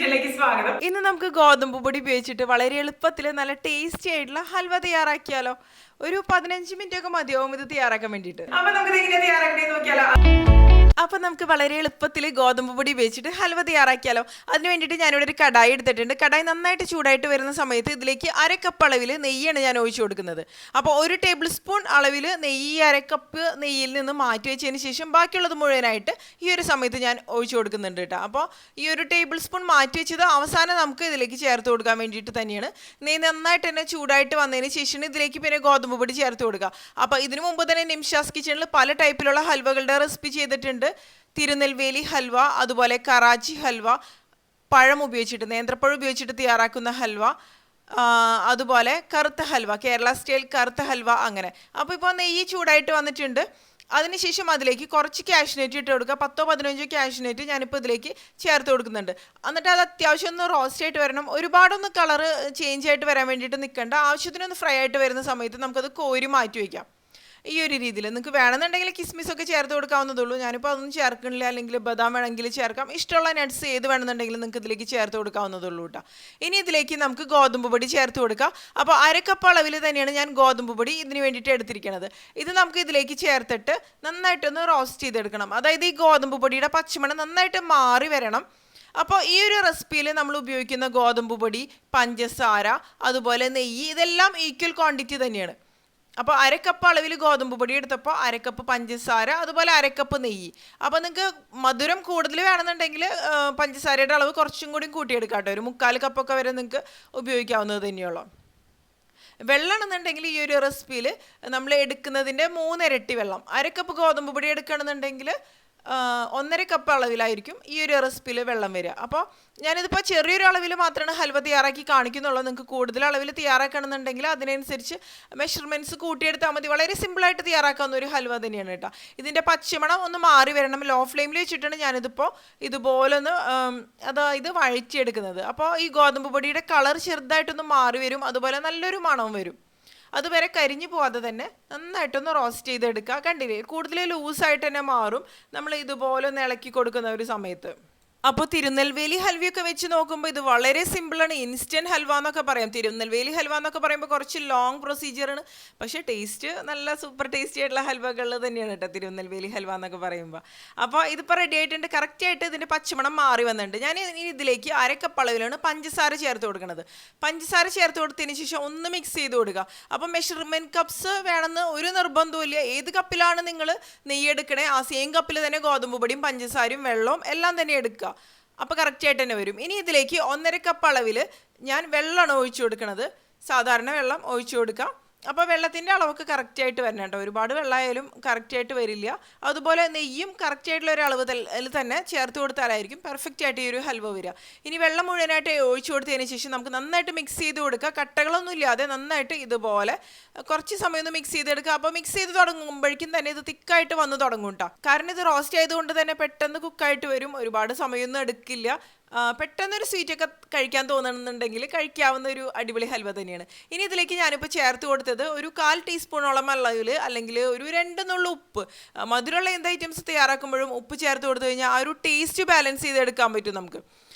വീഡിയോയിലേക്ക് സ്വാഗതം. ഇന്ന് നമുക്ക് ഗോതമ്പ് പൊടി ഉപയോഗിച്ചിട്ട് വളരെ എളുപ്പത്തിൽ നല്ല ടേസ്റ്റി ആയിട്ടുള്ള ഹൽവ തയ്യാറാക്കിയാലോ. ഒരു 15 മിനിറ്റ് ഒക്കെ മതിയാവും ഇത് തയ്യാറാക്കാൻ വേണ്ടിയിട്ട്. അപ്പൊ നമുക്ക് എങ്ങനെ തയ്യാറാക്കണേ നോക്കിയാലോ. അപ്പൊ നമുക്ക് വളരെ എളുപ്പത്തിൽ ഗോതമ്പ് പൊടി ഉപയോഗിച്ചിട്ട് ഹൽവ തയ്യാറാക്കിയാലോ. അതിന് വേണ്ടിയിട്ട് ഞാനിവിടെ ഒരു കടായി എടുത്തിട്ടുണ്ട്. കടായി നന്നായിട്ട് ചൂടായിട്ട് വരുന്ന സമയത്ത് ഇതിലേക്ക് അരക്കപ്പ് അളവിൽ നെയ്യാണ് ഞാൻ ഒഴിച്ചു കൊടുക്കുന്നത്. അപ്പോൾ 1 ടേബിൾ സ്പൂൺ അളവിൽ നെയ്യ് അരക്കപ്പ് നെയ്യിൽ നിന്ന് മാറ്റി വെച്ചതിന് ശേഷം ബാക്കിയുള്ളത് മുഴുവനായിട്ട് ഈ ഒരു സമയത്ത് ഞാൻ ഒഴിച്ചു കൊടുക്കുന്നുണ്ട് കേട്ടോ. അപ്പോൾ ഈ 1 ടേബിൾ സ്പൂൺ മാറ്റി വെച്ചത് അവസാനം നമുക്ക് ഇതിലേക്ക് ചേർത്ത് കൊടുക്കാൻ വേണ്ടിയിട്ട് തന്നെയാണ്. നെയ്യ് നന്നായിട്ട് തന്നെ ചൂടായിട്ട് വന്നതിന് ശേഷം ഇതിലേക്ക് പിന്നെ ഗോതമ്പ് പൊടി ചേർത്ത് കൊടുക്കുക. അപ്പോൾ ഇതിനു മുമ്പ് തന്നെ നിംഷാസ് കിച്ചണിൽ പല ടൈപ്പിലുള്ള ഹൽവകളുടെ റെസിപ്പി ചെയ്തിട്ടുണ്ട്. തിരുനെൽവേലി ഹൽവ, അതുപോലെ കറാച്ചി ഹൽവ, പഴം ഉപയോഗിച്ചിട്ട് നേന്ത്രപ്പഴം ഉപയോഗിച്ചിട്ട് തയ്യാറാക്കുന്ന ഹൽവ, അതുപോലെ കറുത്ത ഹൽവ, കേരള സ്റ്റൈൽ കറുത്ത ഹൽവ, അങ്ങനെ. അപ്പോൾ ഇപ്പോൾ നെയ്യ് ചൂടായിട്ട് വന്നിട്ടുണ്ട്. അതിനുശേഷം അതിലേക്ക് കുറച്ച് കാഷ്നറ്റ് ഇട്ട് കൊടുക്കുക. 10-15 കാഷ്നറ്റ് ഞാനിപ്പോൾ ഇതിലേക്ക് ചേർത്ത് കൊടുക്കുന്നുണ്ട്. എന്നിട്ട് അത് അത്യാവശ്യം ഒന്ന് റോസ്റ്റ് ആയിട്ട് വരണം. ഒരുപാടൊന്ന് കളറ് ചേഞ്ച് ആയിട്ട് വരാൻ വേണ്ടിയിട്ട് നിൽക്കണ്ട. ആവശ്യത്തിനൊന്ന് ഫ്രൈ ആയിട്ട് വരുന്ന സമയത്ത് നമുക്കത് കോരി മാറ്റി വയ്ക്കാം. ഈ ഒരു രീതിയിൽ നിങ്ങൾക്ക് വേണമെന്നുണ്ടെങ്കിൽ കിസ്മിസൊക്കെ ചേർത്ത് കൊടുക്കാവുന്നതുള്ളൂ. ഞാനിപ്പോൾ അതൊന്നും ചേർക്കണില്ല. അല്ലെങ്കിൽ ബദാം വേണമെങ്കിൽ ചേർക്കാം. ഇഷ്ടമുള്ള നട്ട്സ് ഏത് വേണമെന്നുണ്ടെങ്കിൽ നിങ്ങൾക്ക് ഇതിലേക്ക് ചേർത്ത് കൊടുക്കാവുന്നതുള്ളൂ കേട്ടോ. ഇനി ഇതിലേക്ക് നമുക്ക് ഗോതമ്പ് പൊടി ചേർത്ത് കൊടുക്കാം. അപ്പോൾ അരക്കപ്പ് അളവിൽ തന്നെയാണ് ഞാൻ ഗോതമ്പ് പൊടി ഇതിന് വേണ്ടിയിട്ട് എടുത്തിരിക്കുന്നത്. ഇത് നമുക്ക് ഇതിലേക്ക് ചേർത്തിട്ട് നന്നായിട്ടൊന്ന് റോസ്റ്റ് ചെയ്തെടുക്കണം. അതായത് ഈ ഗോതമ്പ് പൊടിയുടെ പച്ചമണം നന്നായിട്ട് മാറി വരണം. അപ്പോൾ ഈ ഒരു റെസിപ്പിയിൽ നമ്മൾ ഉപയോഗിക്കുന്ന ഗോതമ്പ് പൊടി, പഞ്ചസാര, അതുപോലെ നെയ്യ്, ഇതെല്ലാം ഈക്വൽ ക്വാണ്ടിറ്റി തന്നെയാണ്. അപ്പോൾ അരക്കപ്പ് അളവിൽ ഗോതമ്പ് പൊടി എടുത്തപ്പോൾ അരക്കപ്പ് പഞ്ചസാര, അതുപോലെ അരക്കപ്പ് നെയ്യ്. അപ്പോൾ നിങ്ങൾക്ക് മധുരം കൂടുതൽ വേണമെന്നുണ്ടെങ്കിൽ പഞ്ചസാരയുടെ അളവ് കുറച്ചും കൂടി കൂട്ടിയെടുക്കാം കേട്ടോ. ഒരു 3/4 കപ്പൊക്കെ വരെ നിങ്ങൾക്ക് ഉപയോഗിക്കാവുന്നത് തന്നെയുള്ളൂ. വെള്ളമാണെന്നുണ്ടെങ്കിൽ ഈ ഒരു റെസിപ്പിയിൽ നമ്മൾ എടുക്കുന്നതിൻ്റെ 3 ഇരട്ടി വെള്ളം. അരക്കപ്പ് ഗോതമ്പ് പൊടി എടുക്കുകയാണെന്നുണ്ടെങ്കിൽ 1.5 കപ്പ് അളവിലായിരിക്കും ഈ ഒരു റെസിപ്പിയിൽ വെള്ളം വരിക. അപ്പോൾ ഞാനിതിപ്പോൾ ചെറിയൊരു അളവിൽ മാത്രമാണ് ഹൽവ തയ്യാറാക്കി കാണിക്കുന്നുള്ളൂ. നിങ്ങൾക്ക് കൂടുതൽ അളവിൽ തയ്യാറാക്കണമെന്നുണ്ടെങ്കിൽ അതിനനുസരിച്ച് മെഷർമെൻറ്റ്സ് കൂട്ടിയെടുത്താൽ മതി. വളരെ സിമ്പിളായിട്ട് തയ്യാറാക്കാവുന്ന ഒരു ഹൽവ തന്നെയാണ് കേട്ടോ. ഇതിൻ്റെ പച്ചമണം ഒന്ന് മാറി വരണം. ലോ ഫ്ലെയിമിൽ വെച്ചിട്ടാണ് ഞാനിതിപ്പോൾ ഇതുപോലെ ഒന്ന് അതായത് വഴറ്റിയെടുക്കുന്നത്. അപ്പോൾ ഈ ഗോതമ്പ് പൊടിയുടെ കളർ ചെറുതായിട്ടൊന്ന് മാറി വരും. അതുപോലെ നല്ലൊരു മണവും വരും. അതുവരെ കരിഞ്ഞു പോവാതെ തന്നെ നന്നായിട്ടൊന്ന് റോസ്റ്റ് ചെയ്തെടുക്കുക. കണ്ടില്ലേ, കൂടുതൽ ലൂസായിട്ട് തന്നെ മാറും നമ്മൾ ഇതുപോലെ ഒന്ന് ഇളക്കി കൊടുക്കുന്ന ഒരു സമയത്ത്. അപ്പോൾ തിരുനെൽവേലി ഹൽവയൊക്കെ വെച്ച് നോക്കുമ്പോൾ ഇത് വളരെ സിമ്പിളാണ്. ഇൻസ്റ്റൻറ്റ് ഹൽവ എന്നൊക്കെ പറയാം. തിരുനെൽവേലി ഹൽവ എന്നൊക്കെ പറയുമ്പോൾ കുറച്ച് ലോങ് പ്രൊസീജിയറാണ്. പക്ഷേ ടേസ്റ്റ് നല്ല സൂപ്പർ ടേസ്റ്റി ആയിട്ടുള്ള ഹൽവകൾ തന്നെയാണ് കേട്ടോ തിരുനെൽവേലി ഹൽവ എന്നൊക്കെ പറയുമ്പോൾ. അപ്പോൾ ഇതിപ്പോൾ റെഡി ആയിട്ടുണ്ട്. കറക്റ്റായിട്ട് ഇതിൻ്റെ പച്ചമണം മാറി വന്നിട്ടുണ്ട്. ഞാൻ ഇനി ഇതിലേക്ക് അരക്കപ്പ് അളവിലാണ് പഞ്ചസാര ചേർത്ത് കൊടുക്കുന്നത്. പഞ്ചസാര ചേർത്ത് കൊടുത്തതിന് ശേഷം ഒന്ന് മിക്സ് ചെയ്ത് കൊടുക്കുക. അപ്പോൾ മെഷർമെൻറ്റ് കപ്സ് വേണമെന്ന് ഒരു നിർബന്ധമില്ല. ഏത് കപ്പിലാണ് നിങ്ങൾ നെയ്യ് എടുക്കണേ ആ സെയിം കപ്പിൽ തന്നെ ഗോതമ്പ് പൊടിയും പഞ്ചസാരയും വെള്ളവും എല്ലാം തന്നെ എടുക്കുക. അപ്പോൾ കറക്റ്റായിട്ട് തന്നെ വരും. ഇനി ഇതിലേക്ക് 1.5 കപ്പ് അളവിൽ ഞാൻ വെള്ളമാണ് ഒഴിച്ചു കൊടുക്കുന്നത്. സാധാരണ വെള്ളം ഒഴിച്ചു കൊടുക്കാം. അപ്പോൾ വെള്ളത്തിൻ്റെ അളവൊക്കെ കറക്റ്റായിട്ട് വരണം കേട്ടോ. ഒരുപാട് വെള്ളമായാലും കറക്റ്റായിട്ട് വരില്ല. അതുപോലെ നെയ്യും കറക്റ്റായിട്ടുള്ള ഒരു അളവ് തന്നെ ചേർത്ത് കൊടുത്താലായിരിക്കും പെർഫെക്റ്റ് ആയിട്ട് ഈ ഒരു ഹൽവ വരിക. ഇനി വെള്ളം മുഴുവനായിട്ട് ഒഴിച്ചു കൊടുത്തതിന് ശേഷം നമുക്ക് നന്നായിട്ട് മിക്സ് ചെയ്ത് കൊടുക്കുക. കട്ടകളൊന്നും ഇല്ലാതെ നന്നായിട്ട് ഇതുപോലെ കുറച്ച് സമയം ഒന്ന് മിക്സ് ചെയ്തെടുക്കുക. അപ്പോൾ മിക്സ് ചെയ്ത് തുടങ്ങുമ്പോഴേക്കും തന്നെ ഇത് തിക്കായിട്ട് വന്ന് തുടങ്ങും കേട്ടോ. കാരണം ഇത് റോസ്റ്റ് ആയതുകൊണ്ട് തന്നെ പെട്ടെന്ന് കുക്കായിട്ട് വരും. ഒരുപാട് സമയമൊന്നും എടുക്കില്ല. പെട്ടെന്നൊരു സ്വീറ്റൊക്കെ കഴിക്കാൻ തോന്നണമെന്നുണ്ടെങ്കിൽ കഴിക്കാവുന്ന ഒരു അടിപൊളി ഹൽവ തന്നെയാണ്. ഇനി ഇതിലേക്ക് ഞാനിപ്പോൾ ചേർത്ത് കൊടുത്തത് ഒരു 1/4 ടീസ്പൂണോളം വെള്ളത്തിൽ അല്ലെങ്കിൽ ഒരു 2 നുള്ളു ഉപ്പ്. മധുരമുള്ള എന്ത് ഐറ്റംസ് തയ്യാറാക്കുമ്പോഴും ഉപ്പ് ചേർത്ത് കൊടുത്തു കഴിഞ്ഞാൽ ആ ഒരു ടേസ്റ്റ് ബാലൻസ് ചെയ്തെടുക്കാൻ പറ്റും നമുക്ക്.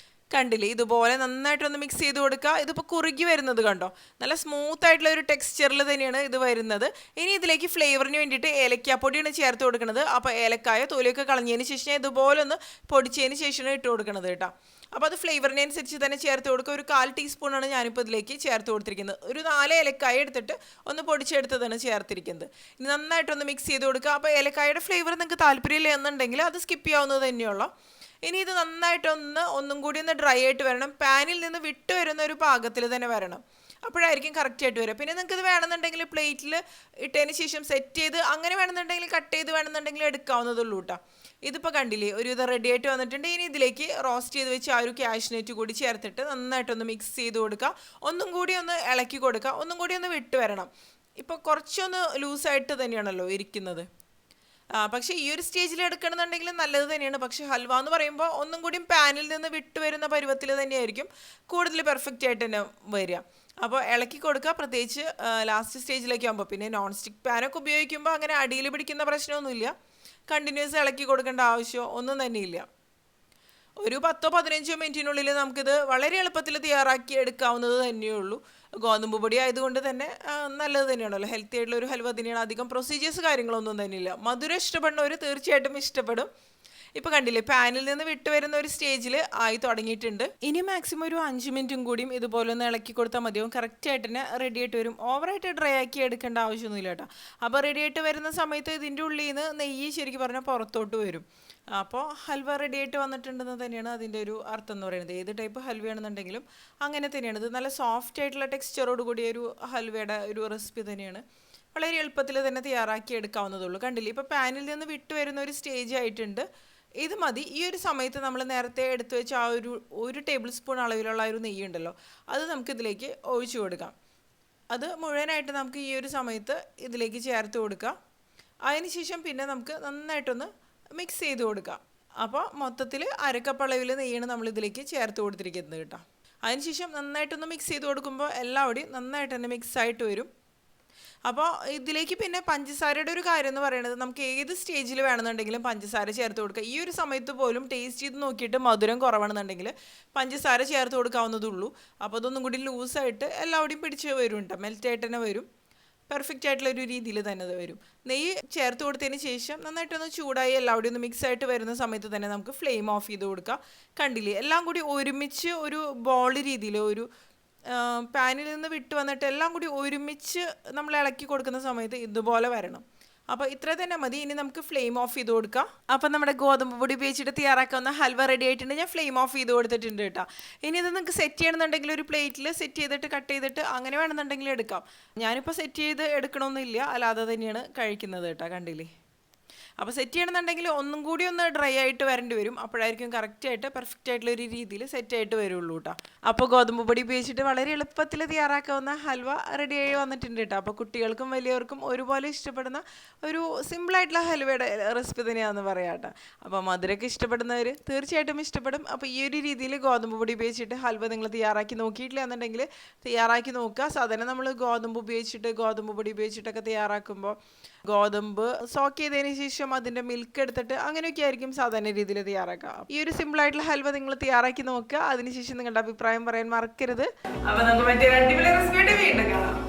കണ്ടില്ലേ, ഇതുപോലെ നന്നായിട്ടൊന്ന് മിക്സ് ചെയ്ത് കൊടുക്കുക. ഇതിപ്പോൾ കുറുകി വരുന്നത് കണ്ടോ, നല്ല സ്മൂത്ത് ആയിട്ടുള്ള ഒരു ടെക്സ്ചറിൽ തന്നെയാണ് ഇത് വരുന്നത്. ഇനി ഇതിലേക്ക് ഫ്ലേവറിന് വേണ്ടിയിട്ട് ഏലക്കാപ്പൊടിയാണ് ചേർത്ത് കൊടുക്കുന്നത്. അപ്പോൾ ഏലക്കായ തൊലിയൊക്കെ കളഞ്ഞതിന് ശേഷം ഇതുപോലെ ഒന്ന് പൊടിച്ചതിന് ശേഷമാണ് ഇട്ട് കൊടുക്കുന്നത് കേട്ടോ. അപ്പോൾ അത് ഫ്ലേവറിനനുസരിച്ച് തന്നെ ചേർത്ത് കൊടുക്കുക. ഒരു 1/4 ടീസ്പൂണാണ് ഞാനിപ്പോൾ ഇതിലേക്ക് ചേർത്ത് കൊടുത്തിരിക്കുന്നത്. ഒരു 4 ഏലക്കായ എടുത്തിട്ട് ഒന്ന് പൊടിച്ചെടുത്തതാണ് ചേർത്തിരിക്കുന്നത്. ഇനി നന്നായിട്ടൊന്ന് മിക്സ് ചെയ്ത് കൊടുക്കുക. അപ്പോൾ ഏലക്കായുടെ ഫ്ലേവർ നിങ്ങൾക്ക് താല്പര്യമില്ല എന്നുണ്ടെങ്കിൽ അത് സ്കിപ്പ് ചെയ്യാവുന്നത് തന്നെയുള്ളൂ. ഇനി ഇത് ഒന്നും കൂടി ഒന്ന് ഡ്രൈ ആയിട്ട് വരണം. പാനിൽ നിന്ന് വിട്ട് വരുന്ന ഒരു പാകത്തിൽ തന്നെ വരണം. അപ്പോഴായിരിക്കും കറക്റ്റായിട്ട് വരിക. പിന്നെ നിങ്ങൾക്ക് ഇത് വേണമെന്നുണ്ടെങ്കിൽ പ്ലേറ്റിൽ ഇട്ടതിന് ശേഷം സെറ്റ് ചെയ്ത് അങ്ങനെ വേണമെന്നുണ്ടെങ്കിൽ കട്ട് ചെയ്ത് വേണമെന്നുണ്ടെങ്കിൽ എടുക്കാവുന്നതുള്ളൂ കേട്ടോ. ഇതിപ്പോൾ കണ്ടില്ലേ, ഒരു ഇത് റെഡി ആയിട്ട് വന്നിട്ടുണ്ട്. ഇനി ഇതിലേക്ക് റോസ്റ്റ് ചെയ്ത് വെച്ച് ആ ഒരു കാഷ്നറ്റ് കൂടി ചേർത്തിട്ട് നന്നായിട്ടൊന്ന് മിക്സ് ചെയ്ത് കൊടുക്കുക. ഒന്നും കൂടി ഒന്ന് ഇളക്കി കൊടുക്കുക. ഒന്നും കൂടി ഒന്ന് വിട്ട് വരണം. ഇപ്പോൾ കുറച്ചൊന്ന് ലൂസായിട്ട് തന്നെയാണല്ലോ ഇരിക്കുന്നത്. പക്ഷേ ഈ ഒരു സ്റ്റേജിൽ എടുക്കണമെന്നുണ്ടെങ്കിൽ നല്ലത് തന്നെയാണ്. പക്ഷേ ഹൽവ എന്ന് പറയുമ്പോൾ ഒന്നും കൂടി പാനിൽ നിന്ന് വിട്ട് വരുന്ന പരുവത്തിൽ തന്നെയായിരിക്കും കൂടുതൽ പെർഫെക്റ്റ് ആയിട്ട് തന്നെ വരിക. അപ്പോൾ ഇളക്കി കൊടുക്കുക. പ്രത്യേകിച്ച് ലാസ്റ്റ് സ്റ്റേജിലേക്ക് ആകുമ്പോൾ. പിന്നെ നോൺ സ്റ്റിക്ക് പാനൊക്കെ ഉപയോഗിക്കുമ്പോൾ അങ്ങനെ അടിയിൽ പിടിക്കുന്ന പ്രശ്നമൊന്നുമില്ല. കണ്ടിന്യൂസ് ഇളക്കി കൊടുക്കേണ്ട ആവശ്യമോ ഒന്നും തന്നെയില്ല. ഒരു 10-15 മിനിറ്റിനുള്ളിൽ നമുക്കിത് വളരെ എളുപ്പത്തിൽ തയ്യാറാക്കി എടുക്കാവുന്നത് തന്നെയുള്ളൂ. ഗോതമ്പ് പൊടി ആയതുകൊണ്ട് തന്നെ നല്ലത് തന്നെയാണല്ലോ, ഹെൽത്തി ആയിട്ടുള്ള ഒരു ഹൽവ തന്നെയാണ്. അധികം പ്രൊസീജിയേഴ്സ് കാര്യങ്ങളൊന്നും തന്നെയില്ല. മധുരം ഇഷ്ടപ്പെടുന്നവർ തീർച്ചയായിട്ടും ഇഷ്ടപ്പെടും. ഇപ്പൊ കണ്ടില്ലേ, പാനിൽ നിന്ന് വിട്ടു വരുന്ന ഒരു സ്റ്റേജിൽ ആയി തുടങ്ങിയിട്ടുണ്ട്. ഇനി മാക്സിമം ഒരു 5 മിനിറ്റും കൂടിയും ഇതുപോലെ ഒന്ന് ഇളക്കി കൊടുത്താൽ മതിയാവും. കറക്റ്റ് ആയിട്ട് തന്നെ റെഡി ആയിട്ട് വരും. ഓവറായിട്ട് ഡ്രൈ ആക്കി എടുക്കേണ്ട ആവശ്യമൊന്നുമില്ല കേട്ടോ. അപ്പോൾ റെഡി ആയിട്ട് വരുന്ന സമയത്ത് ഇതിൻ്റെ ഉള്ളിൽ നിന്ന് നെയ്യ് ശരിക്കും പറഞ്ഞാൽ പുറത്തോട്ട് വരും. അപ്പോൾ ഹൽവ റെഡി ആയിട്ട് വന്നിട്ടുണ്ടെന്ന് തന്നെയാണ് അതിൻ്റെ ഒരു അർത്ഥം എന്ന് പറയുന്നത്. ഏത് ടൈപ്പ് ഹൽവയാണെന്നുണ്ടെങ്കിലും അങ്ങനെ തന്നെയാണ്. ഇത് നല്ല സോഫ്റ്റ് ആയിട്ടുള്ള ടെക്സ്ചറോട് കൂടിയ ഒരു ഹൽവയുടെ ഒരു റെസിപ്പി തന്നെയാണ്. വളരെ എളുപ്പത്തിൽ തന്നെ തയ്യാറാക്കി എടുക്കാവുന്നതുള്ളൂ. കണ്ടില്ലേ, ഇപ്പോൾ പാനിൽ നിന്ന് വിട്ടു വരുന്ന ഒരു സ്റ്റേജ് ആയിട്ടുണ്ട്. ഇത് മതി. ഈ ഒരു സമയത്ത് നമ്മൾ നേരത്തെ എടുത്തു വെച്ച ആ ഒരു ടേബിൾ സ്പൂൺ അളവിലുള്ള ഒരു നെയ്യ് ഉണ്ടല്ലോ, അത് നമുക്കിതിലേക്ക് ഒഴിച്ചു കൊടുക്കാം. അത് മുഴുവനായിട്ട് നമുക്ക് ഈ ഒരു സമയത്ത് ഇതിലേക്ക് ചേർത്ത് കൊടുക്കാം. അതിനുശേഷം പിന്നെ നമുക്ക് നന്നായിട്ടൊന്ന് മിക്സ് ചെയ്ത് കൊടുക്കാം. അപ്പോൾ മൊത്തത്തിൽ അരക്കപ്പ് അളവിൽ നെയ്യാണ് നമ്മൾ ഇതിലേക്ക് ചേർത്ത് കൊടുത്തിരിക്കുന്നത് കേട്ടോ. അതിനുശേഷം നന്നായിട്ടൊന്ന് മിക്സ് ചെയ്ത് കൊടുക്കുമ്പോൾ എല്ലാവിടെയും നന്നായിട്ട് തന്നെ മിക്സ് ആയിട്ട് വരും. അപ്പോൾ ഇതിലേക്ക് പിന്നെ പഞ്ചസാരയുടെ ഒരു കാര്യം എന്ന് പറയുന്നത്, നമുക്ക് ഏത് സ്റ്റേജിൽ വേണമെന്നുണ്ടെങ്കിലും പഞ്ചസാര ചേർത്ത് കൊടുക്കുക. ഈ ഒരു സമയത്ത് പോലും ടേസ്റ്റ് ചെയ്ത് നോക്കിയിട്ട് മധുരം കുറവാണെന്നുണ്ടെങ്കിൽ പഞ്ചസാര ചേർത്ത് കൊടുക്കാവുന്നതുള്ളൂ. അപ്പോൾ അതൊന്നും കൂടി ലൂസായിട്ട് എല്ലാവിടെയും പിടിച്ച് വരും കേട്ടോ, മെൽറ്റായിട്ട് തന്നെ വരും. പെർഫെക്റ്റ് ആയിട്ടുള്ള ഒരു രീതിയിൽ തന്നെ അത് വരും. നെയ്യ് ചേർത്ത് കൊടുത്തതിന് ശേഷം നന്നായിട്ടൊന്ന് ചൂടായി എല്ലാവിടെയും ഒന്ന് മിക്സ് ആയിട്ട് വരുന്ന സമയത്ത് തന്നെ നമുക്ക് ഫ്ലെയിം ഓഫ് ചെയ്ത് കൊടുക്കാം. കണ്ടില്ലേ, എല്ലാം കൂടി ഒരുമിച്ച് ഒരു ബോൾ രീതിയിൽ ഒരു പാനിൽ നിന്ന് വിട്ട് വന്നിട്ട് എല്ലാം കൂടി ഒരുമിച്ച് നമ്മൾ ഇളക്കി കൊടുക്കുന്ന സമയത്ത് ഇതുപോലെ വരണം. അപ്പോൾ ഇത്ര തന്നെ മതി. ഇനി നമുക്ക് ഫ്ലെയിം ഓഫ് ചെയ്ത് കൊടുക്കാം. അപ്പം നമ്മുടെ ഗോതമ്പ് പൊടി ഉപയോഗിച്ചിട്ട് തയ്യാറാക്കാവുന്ന ഹൽവ റെഡി ആയിട്ടുണ്ട്. ഞാൻ ഫ്ലെയിം ഓഫ് ചെയ്ത് കൊടുത്തിട്ടുണ്ട് കേട്ടോ. ഇനി ഇത് നിങ്ങൾക്ക് സെറ്റ് ചെയ്യണമെന്നുണ്ടെങ്കിൽ ഒരു പ്ലേറ്റിൽ സെറ്റ് ചെയ്തിട്ട് കട്ട് ചെയ്തിട്ട് അങ്ങനെ വേണമെന്നുണ്ടെങ്കിൽ എടുക്കാം. ഞാനിപ്പോൾ സെറ്റ് ചെയ്ത് എടുക്കണമെന്നില്ല, അല്ലാതെ തന്നെയാണ് കഴിക്കുന്നത് കേട്ടോ. കണ്ടില്ലേ, അപ്പോൾ സെറ്റ് ചെയ്യണമെന്നുണ്ടെങ്കിൽ ഒന്നും കൂടി ഒന്ന് ഡ്രൈ ആയിട്ട് വരേണ്ടി വരും. അപ്പോഴായിരിക്കും കറക്റ്റായിട്ട് പെർഫെക്റ്റ് ആയിട്ടുള്ള ഒരു രീതിയിൽ സെറ്റായിട്ട് വരുള്ളൂ കേട്ടോ. അപ്പോൾ ഗോതമ്പ് പൊടി ഉപയോഗിച്ചിട്ട് വളരെ എളുപ്പത്തിൽ തയ്യാറാക്കാവുന്ന ഹൽവ റെഡിയായി വന്നിട്ടുണ്ട് കേട്ടോ. അപ്പോൾ കുട്ടികൾക്കും വലിയവർക്കും ഒരുപോലെ ഇഷ്ടപ്പെടുന്ന ഒരു സിമ്പിളായിട്ടുള്ള ഹൽവയുടെ റെസിപ്പി തന്നെയാണെന്ന് പറയാം കേട്ടോ. അപ്പോൾ മധുരമൊക്കെ ഇഷ്ടപ്പെടുന്നവർ തീർച്ചയായിട്ടും ഇഷ്ടപ്പെടും. അപ്പോൾ ഈ ഒരു രീതിയിൽ ഗോതമ്പ് പൊടി ഉപയോഗിച്ചിട്ട് ഹൽവ നിങ്ങൾ തയ്യാറാക്കി നോക്കിയിട്ടില്ല എന്നുണ്ടെങ്കിൽ തയ്യാറാക്കി നോക്കുക. സാധാരണ നമ്മൾ ഗോതമ്പ് പൊടി ഉപയോഗിച്ചിട്ടൊക്കെ തയ്യാറാക്കുമ്പോൾ ഗോതമ്പ് സോക്ക് ചെയ്തതിന് ശേഷം അതിൻ്റെ മിൽക്ക് എടുത്തിട്ട് അങ്ങനെയൊക്കെ ആയിരിക്കും സാധാരണ രീതിയിൽ തയ്യാറാക്കുക. ഈ ഒരു സിമ്പിൾ ആയിട്ടുള്ള ഹൽവ നിങ്ങൾ തയ്യാറാക്കി നോക്കുക. അതിനുശേഷം നിങ്ങളുടെ അഭിപ്രായം പറയാൻ മറക്കരുത്. അപ്പോൾ നമുക്ക് മറ്റേ അടിപൊളി റെസിപ്പി വീണ്ടും കാണാം.